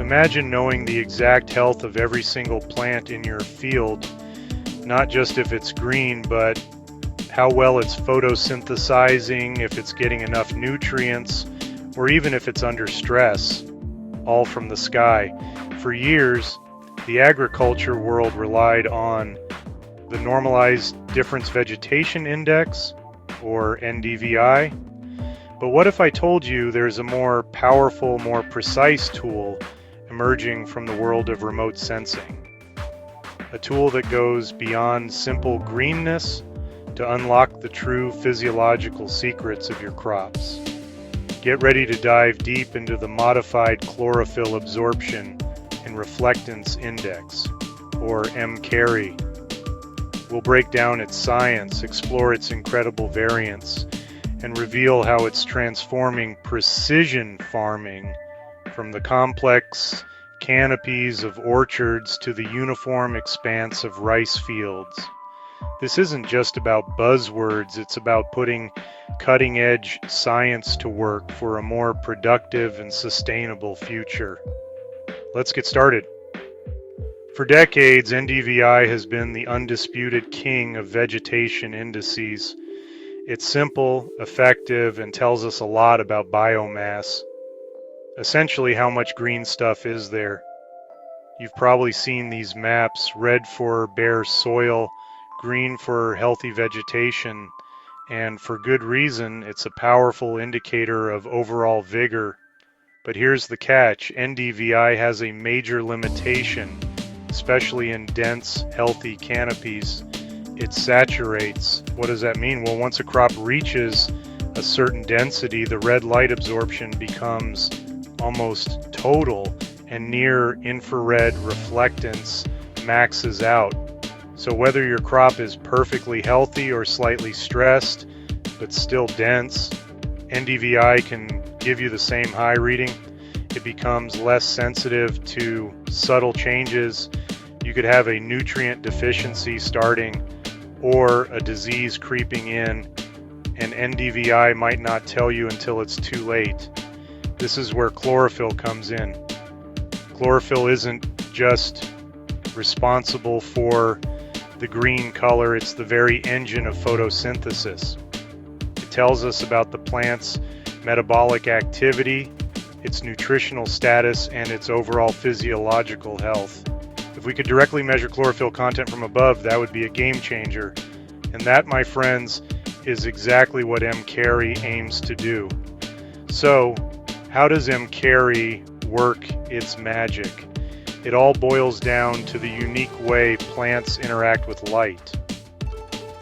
Imagine knowing the exact health of every single plant in your field, not just if it's green, but how well it's photosynthesizing, if it's getting enough nutrients, or even if it's under stress, all from the sky. For years, the agriculture world relied on the Normalized Difference Vegetation Index, or NDVI. But what if I told you there's a more powerful, more precise tool emerging from the world of remote sensing? A tool that goes beyond simple greenness to unlock the true physiological secrets of your crops. Get ready to dive deep into the Modified Chlorophyll Absorption and Reflectance Index, or MCARI. We'll break down its science, explore its incredible variants, and reveal how it's transforming precision farming from the complex canopies of orchards to the uniform expanse of rice fields. This isn't just about buzzwords, it's about putting cutting-edge science to work for a more productive and sustainable future. Let's get started. For decades, NDVI has been the undisputed king of vegetation indices. It's simple, effective, and tells us a lot about biomass. Essentially, how much green stuff is there. You've probably seen these maps, red for bare soil, green for healthy vegetation, and for good reason. It's a powerful indicator of overall vigor. But here's the catch, NDVI has a major limitation, especially in dense, healthy canopies. It saturates. What does that mean? Well, once a crop reaches a certain density, the red light absorption becomes almost total, and near infrared reflectance maxes out. So whether your crop is perfectly healthy or slightly stressed, but still dense, NDVI can give you the same high reading. It becomes less sensitive to subtle changes. You could have a nutrient deficiency starting or a disease creeping in, and NDVI might not tell you until it's too late. This is where chlorophyll comes in. Chlorophyll isn't just responsible for the green color, it's the very engine of photosynthesis. It tells us about the plant's metabolic activity, its nutritional status, and its overall physiological health. If we could directly measure chlorophyll content from above, that would be a game changer. And that, my friends, is exactly what MCARI aims to do. So, how does MCARI work its magic? It all boils down to the unique way plants interact with light.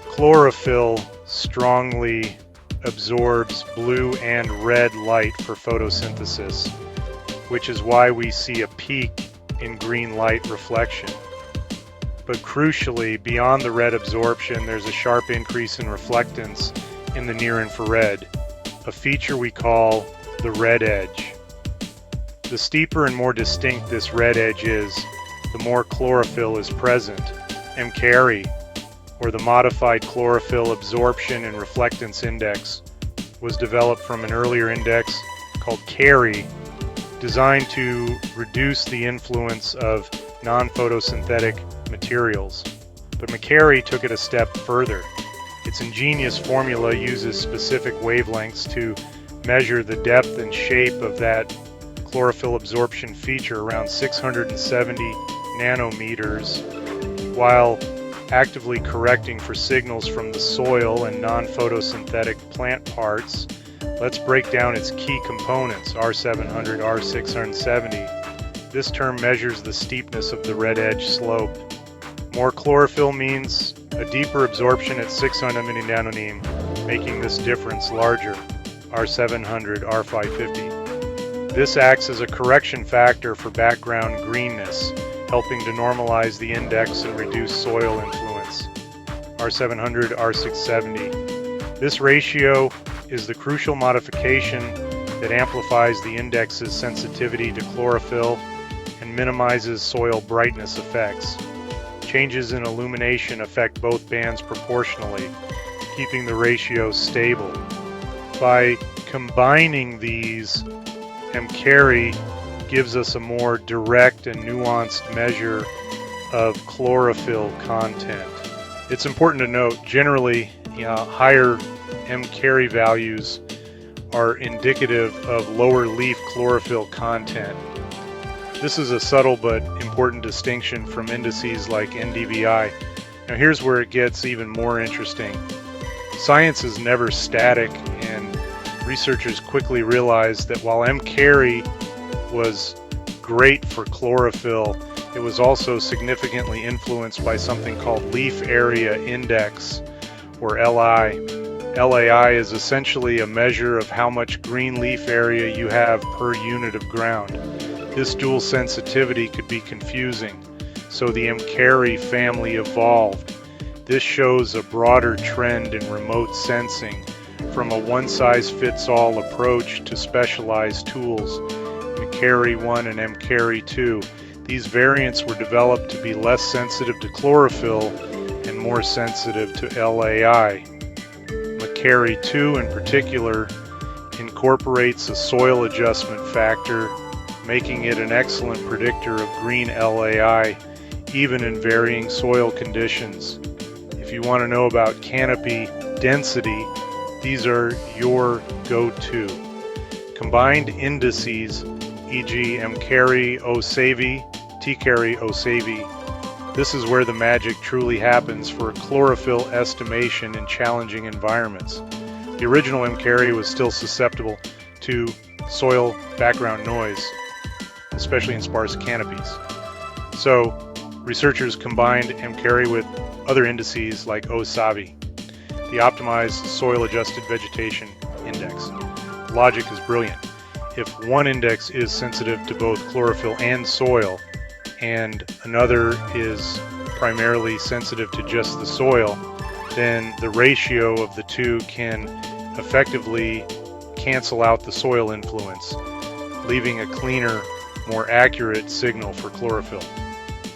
Chlorophyll strongly absorbs blue and red light for photosynthesis, which is why we see a peak in green light reflection. But crucially, beyond the red absorption, there's a sharp increase in reflectance in the near infrared, a feature we call the red edge. The steeper and more distinct this red edge is, the more chlorophyll is present. MCARI, or the Modified Chlorophyll Absorption and Reflectance Index, was developed from an earlier index called CARI, designed to reduce the influence of non-photosynthetic materials. But MCARI took it a step further. Its ingenious formula uses specific wavelengths to measure the depth and shape of that chlorophyll absorption feature, around 670 nanometers, while actively correcting for signals from the soil and non-photosynthetic plant parts. Let's break down its key components, R700, R670. This term measures the steepness of the red edge slope. More chlorophyll means a deeper absorption at 600 nanometer, making this difference larger, R700, R550. This acts as a correction factor for background greenness, helping to normalize the index and reduce soil influence, R700, R670. This ratio is the crucial modification that amplifies the index's sensitivity to chlorophyll and minimizes soil brightness effects. Changes in illumination affect both bands proportionally, keeping the ratio stable. By combining these, MCARI gives us a more direct and nuanced measure of chlorophyll content. It's important to note, generally, higher MCARI values are indicative of lower leaf chlorophyll content. This is a subtle but important distinction from indices like NDVI. Now here's where it gets even more interesting. Science is never static, and researchers quickly realized that while MCARI was great for chlorophyll, it was also significantly influenced by something called leaf area index, or LI. LAI is essentially a measure of how much green leaf area you have per unit of ground. This dual sensitivity could be confusing, so the MCARI family evolved. This shows a broader trend in remote sensing, from a one-size-fits-all approach to specialized tools, MCARI1 and MCARI2. These variants were developed to be less sensitive to chlorophyll and more sensitive to LAI. MCARI2 in particular incorporates a soil adjustment factor, making it an excellent predictor of green LAI, even in varying soil conditions. If you want to know about canopy density, these are your go-to. Combined indices, e.g. MCARI OSAVI, TCARI OSAVI, this is where the magic truly happens for chlorophyll estimation in challenging environments. The original MCARI was still susceptible to soil background noise, especially in sparse canopies. So researchers combined MCARI with other indices like OSAVI, the Optimized Soil Adjusted Vegetation Index. The logic is brilliant. If one index is sensitive to both chlorophyll and soil, and another is primarily sensitive to just the soil, then the ratio of the two can effectively cancel out the soil influence, leaving a cleaner, more accurate signal for chlorophyll.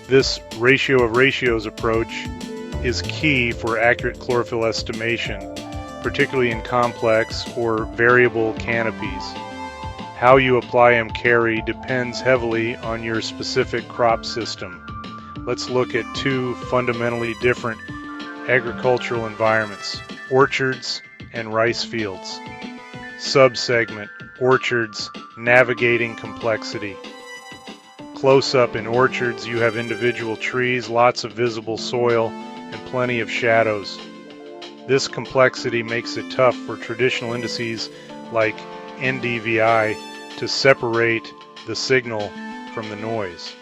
This ratio of ratios approach is key for accurate chlorophyll estimation, particularly in complex or variable canopies. How you apply MCARI depends heavily on your specific crop system. Let's look at two fundamentally different agricultural environments, orchards and rice fields. Subsegment, orchards, navigating complexity. Close up in orchards, you have individual trees, lots of visible soil, and plenty of shadows. This complexity makes it tough for traditional indices like NDVI to separate the signal from the noise.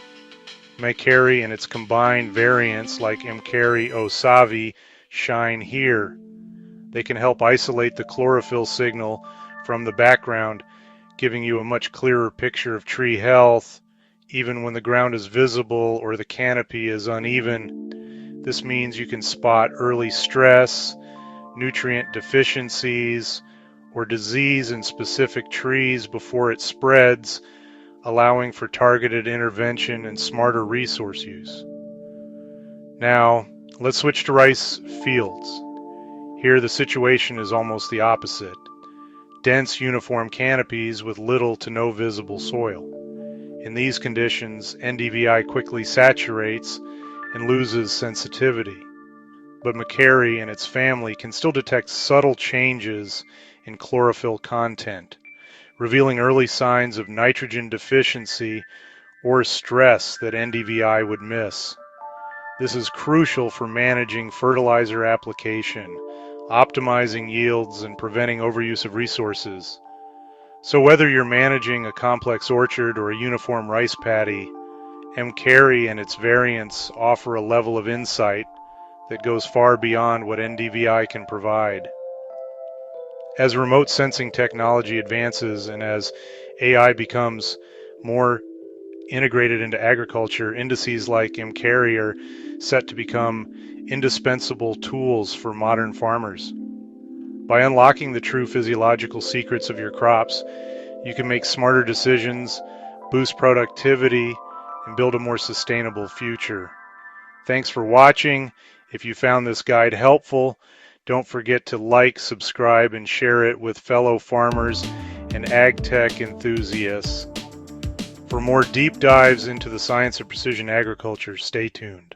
MCARI and its combined variants like MCARI OSAVI shine here. They can help isolate the chlorophyll signal from the background, giving you a much clearer picture of tree health, even when the ground is visible or the canopy is uneven. This means you can spot early stress, nutrient deficiencies, or disease in specific trees before it spreads, allowing for targeted intervention and smarter resource use. Now, let's switch to rice fields. Here the situation is almost the opposite. Dense uniform canopies with little to no visible soil. In these conditions, NDVI quickly saturates and loses sensitivity. But MCARI and its family can still detect subtle changes in chlorophyll content, revealing early signs of nitrogen deficiency or stress that NDVI would miss. This is crucial for managing fertilizer application, optimizing yields, and preventing overuse of resources. So whether you're managing a complex orchard or a uniform rice paddy, MCARI and its variants offer a level of insight that goes far beyond what NDVI can provide. As remote sensing technology advances and as AI becomes more integrated into agriculture, indices like MCARI are set to become indispensable tools for modern farmers. By unlocking the true physiological secrets of your crops, you can make smarter decisions, boost productivity, and build a more sustainable future. Thanks for watching. If you found this guide helpful, don't forget to like, subscribe, and share it with fellow farmers and ag tech enthusiasts. For more deep dives into the science of precision agriculture, stay tuned.